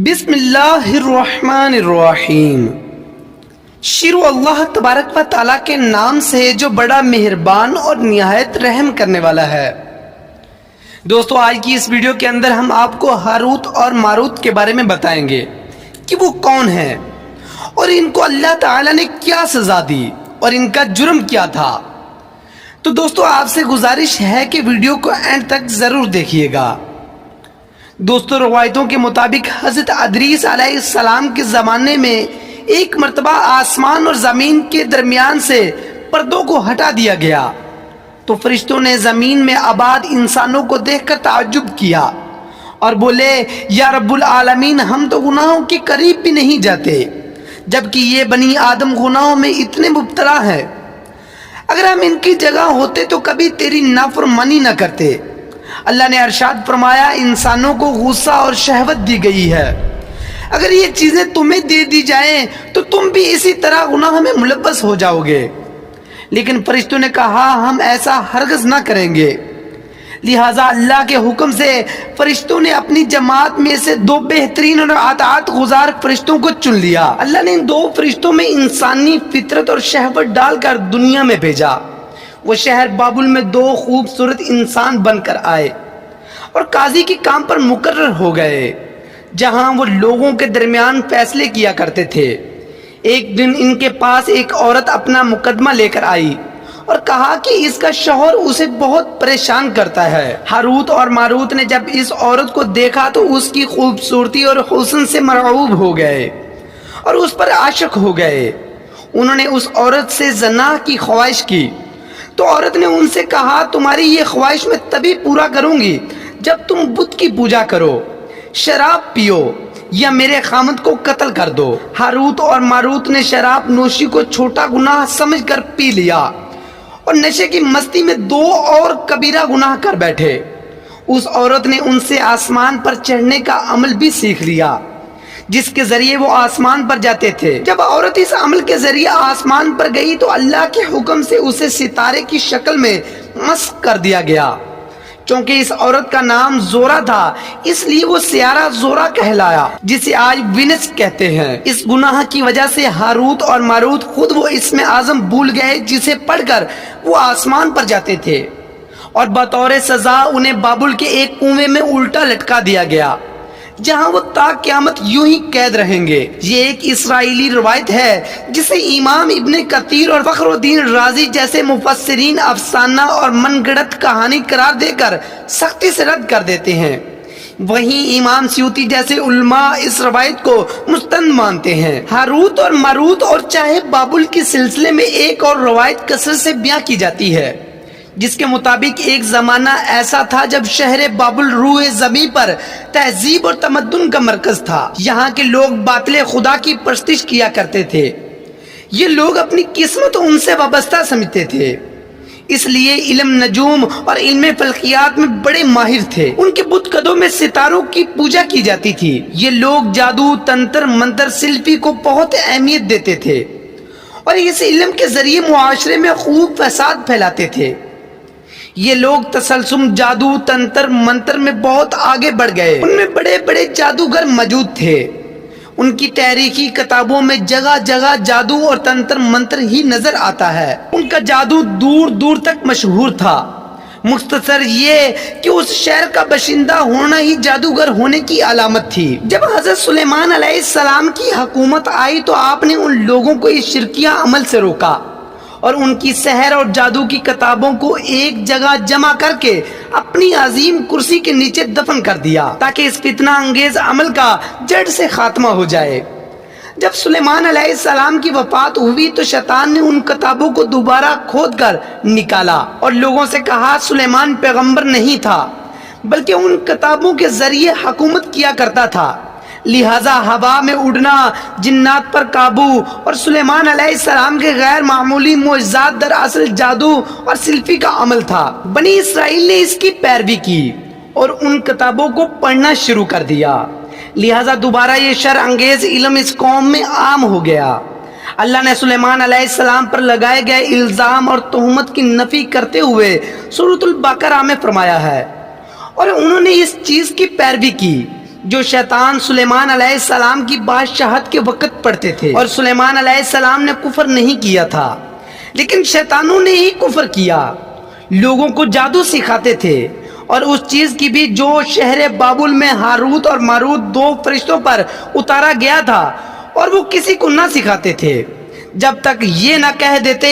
بسم اللہ الرحمن الرحیم۔ شروع اللہ تبارک و تعالیٰ کے نام سے جو بڑا مہربان اور نہایت رحم کرنے والا ہے۔ دوستو، آج کی اس ویڈیو کے اندر ہم آپ کو ہاروت اور ماروت کے بارے میں بتائیں گے کہ وہ کون ہیں اور ان کو اللہ تعالیٰ نے کیا سزا دی اور ان کا جرم کیا تھا۔ تو دوستو، آپ سے گزارش ہے کہ ویڈیو کو اینڈ تک ضرور دیکھیے گا۔ دوستو، روایتوں کے مطابق حضرت ادریس علیہ السلام کے زمانے میں ایک مرتبہ آسمان اور زمین کے درمیان سے پردوں کو ہٹا دیا گیا تو فرشتوں نے زمین میں آباد انسانوں کو دیکھ کر تعجب کیا اور بولے، یا رب العالمین، ہم تو گناہوں کے قریب بھی نہیں جاتے، جبکہ یہ بنی آدم گناہوں میں اتنے مبتلا ہیں۔ اگر ہم ان کی جگہ ہوتے تو کبھی تیری نافرمانی نہ کرتے۔ اللہ نے ارشاد فرمایا، انسانوں کو غصہ اور شہوت دی گئی ہے، اگر یہ چیزیں تمہیں دے دی جائیں تو تم بھی اسی طرح گناہ میں ملوث ہو جاؤ گے۔ لیکن فرشتوں نے کہا، ہم ایسا ہرگز نہ کریں گے۔ لہٰذا اللہ کے حکم سے فرشتوں نے اپنی جماعت میں سے دو بہترین اور اطاعت گزار فرشتوں کو چن لیا۔ اللہ نے ان دو فرشتوں میں انسانی فطرت اور شہوت ڈال کر دنیا میں بھیجا۔ وہ شہر بابل میں دو خوبصورت انسان بن کر آئے اور قاضی کے کام پر مقرر ہو گئے، جہاں وہ لوگوں کے درمیان فیصلے کیا کرتے تھے۔ ایک دن ان کے پاس ایک عورت اپنا مقدمہ لے کر آئی اور کہا کہ اس کا شوہر اسے بہت پریشان کرتا ہے۔ ہاروت اور ماروت نے جب اس عورت کو دیکھا تو اس کی خوبصورتی اور حسن سے مرعوب ہو گئے اور اس پر عاشق ہو گئے۔ انہوں نے اس عورت سے زنا کی خواہش کی تو عورت نے ان سے کہا، تمہاری یہ خواہش میں تبھی پورا کروں گی جب تم بت کی پوجا کرو، شراب پیو یا میرے خامد کو قتل کر دو۔ ہاروت اور ماروت نے شراب نوشی کو چھوٹا گناہ سمجھ کر پی لیا اور نشے کی مستی میں دو اور کبیرہ گناہ کر بیٹھے۔ اس عورت نے ان سے آسمان پر چڑھنے کا عمل بھی سیکھ لیا، جس کے ذریعے وہ آسمان پر جاتے تھے۔ جب عورت اس عمل کے ذریعے آسمان پر گئی تو اللہ کے حکم سے اسے ستارے کی شکل میں مسخ کر دیا گیا۔ چونکہ اس عورت کا نام زورا تھا، اس لیے وہ سیارہ زورا کہلایا، جسے آج وینس کہتے ہیں۔ اس گناہ کی وجہ سے ہاروت اور ماروت خود وہ اسم اعظم بھول گئے جسے پڑھ کر وہ آسمان پر جاتے تھے، اور بطور سزا انہیں بابل کے ایک کنویں میں الٹا لٹکا دیا گیا، جہاں وہ تا قیامت یوں ہی قید رہیں گے۔ یہ ایک اسرائیلی روایت ہے جسے امام ابن کثیر اور فخر الدین رازی جیسے مفسرین افسانہ اور من گڑت کہانی قرار دے کر سختی سے رد کر دیتے ہیں۔ وہیں امام سیوطی جیسے علماء اس روایت کو مستند مانتے ہیں۔ ہاروت اور ماروت اور چاہے بابل کے سلسلے میں ایک اور روایت کثرت سے بیان کی جاتی ہے، جس کے مطابق ایک زمانہ ایسا تھا جب شہر بابل روح زمین پر تہذیب اور تمدن کا مرکز تھا۔ یہاں کے لوگ باطل خدا کی پرستش کیا کرتے تھے۔ یہ لوگ اپنی قسمت ان سے وابستہ سمجھتے تھے، اس لیے علم نجوم اور علم فلکیات میں بڑے ماہر تھے۔ ان کے بت قدوں میں ستاروں کی پوجا کی جاتی تھی۔ یہ لوگ جادو، تنتر منتر، سلفی کو بہت اہمیت دیتے تھے اور اس علم کے ذریعے معاشرے میں خوب فساد پھیلاتے تھے۔ یہ لوگ تسلسم، جادو، تنتر منتر میں بہت آگے بڑھ گئے۔ ان میں بڑے بڑے جادوگر موجود تھے۔ ان کی تاریخی کتابوں میں جگہ جگہ جادو اور تنتر منتر ہی نظر آتا ہے۔ ان کا جادو دور دور تک مشہور تھا۔ مختصر یہ کہ اس شہر کا باشندہ ہونا ہی جادوگر ہونے کی علامت تھی۔ جب حضرت سلیمان علیہ السلام کی حکومت آئی تو آپ نے ان لوگوں کو اس شرکیہ عمل سے روکا اور ان کی سحر اور جادو کی کتابوں کو ایک جگہ جمع کر کے اپنی عظیم کرسی کے نیچے دفن کر دیا، تاکہ اس فتنہ انگیز عمل کا جڑ سے خاتمہ ہو جائے۔ جب سلیمان علیہ السلام کی وفات ہوئی تو شیطان نے ان کتابوں کو دوبارہ کھود کر نکالا اور لوگوں سے کہا، سلیمان پیغمبر نہیں تھا بلکہ ان کتابوں کے ذریعے حکومت کیا کرتا تھا، لہذا ہوا میں اڑنا، جنات پر قابو اور سلیمان علیہ السلام کے غیر معمولی معجزات دراصل جادو اور سلفی کا عمل تھا۔ بنی اسرائیل نے اس کی پیروی کی اور ان کتابوں کو پڑھنا شروع کر دیا، لہذا دوبارہ یہ شر انگیز علم اس قوم میں عام ہو گیا۔ اللہ نے سلیمان علیہ السلام پر لگائے گئے الزام اور تہمت کی نفی کرتے ہوئے سورۃ البقرہ میں فرمایا ہے، اور انہوں نے اس چیز کی پیروی کی جو شیطان سلیمان علیہ السلام کی بادشاہت کے وقت پڑھتے تھے، اور سلیمان علیہ السلام نے کفر نہیں کیا تھا، لیکن شیطانوں نے ہی کفر کیا، لوگوں کو جادو سکھاتے تھے، اور اس چیز کی بھی جو شہر بابل میں ہاروت اور ماروت 2 فرشتوں پر اتارا گیا تھا، اور وہ کسی کو نہ سکھاتے تھے جب تک یہ نہ کہہ دیتے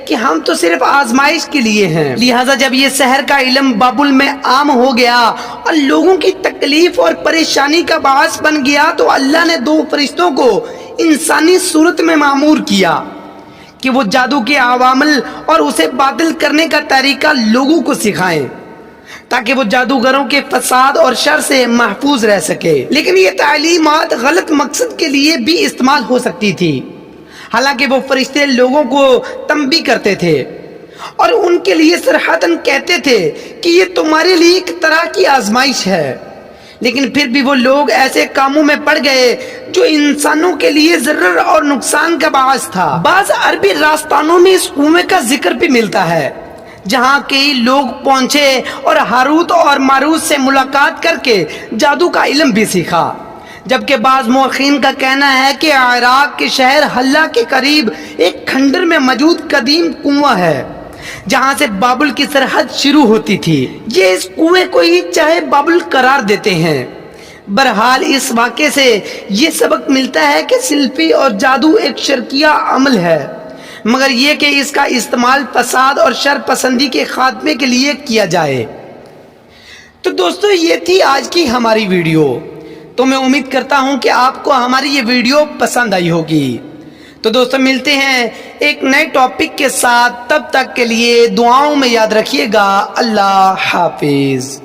کہ ہم تو صرف آزمائش کے لیے ہیں۔ لہٰذا جب یہ سحر کا علم بابل میں عام ہو گیا اور لوگوں کی تکلیف اور پریشانی کا باعث بن گیا، تو اللہ نے 2 فرشتوں کو انسانی صورت میں مامور کیا کہ وہ جادو کے عوامل اور اسے باطل کرنے کا طریقہ لوگوں کو سکھائیں، تاکہ وہ جادوگروں کے فساد اور شر سے محفوظ رہ سکے۔ لیکن یہ تعلیمات غلط مقصد کے لیے بھی استعمال ہو سکتی تھی، حالانکہ وہ فرشتے لوگوں کو تنبیہ کرتے تھے اور ان کے لیے صراحتاً کہتے تھے کہ یہ تمہارے لیے ایک طرح کی آزمائش ہے، لیکن پھر بھی وہ لوگ ایسے کاموں میں پڑ گئے جو انسانوں کے لیے ضرر اور نقصان کا باعث تھا۔ بعض عربی راستانوں میں اس کنویں کا ذکر بھی ملتا ہے جہاں کئی لوگ پہنچے اور ہاروت اور ماروت سے ملاقات کر کے جادو کا علم بھی سیکھا، جبکہ بعض مورخین کا کہنا ہے کہ عراق کے شہر حلہ کے قریب ایک کھنڈر میں موجود قدیم کنواں ہے جہاں سے بابل کی سرحد شروع ہوتی تھی۔ یہ اس کنویں کو ہی چاہے بابل قرار دیتے ہیں۔ بہرحال اس واقعے سے یہ سبق ملتا ہے کہ سلفی اور جادو ایک شرکیہ عمل ہے، مگر یہ کہ اس کا استعمال فساد اور شر پسندی کے خاتمے کے لیے کیا جائے۔ تو دوستو، یہ تھی آج کی ہماری ویڈیو۔ تو میں امید کرتا ہوں کہ آپ کو ہماری یہ ویڈیو پسند آئی ہوگی۔ تو دوستو، ملتے ہیں ایک نئے ٹاپک کے ساتھ، تب تک کے لیے دعاؤں میں یاد رکھیے گا۔ اللہ حافظ۔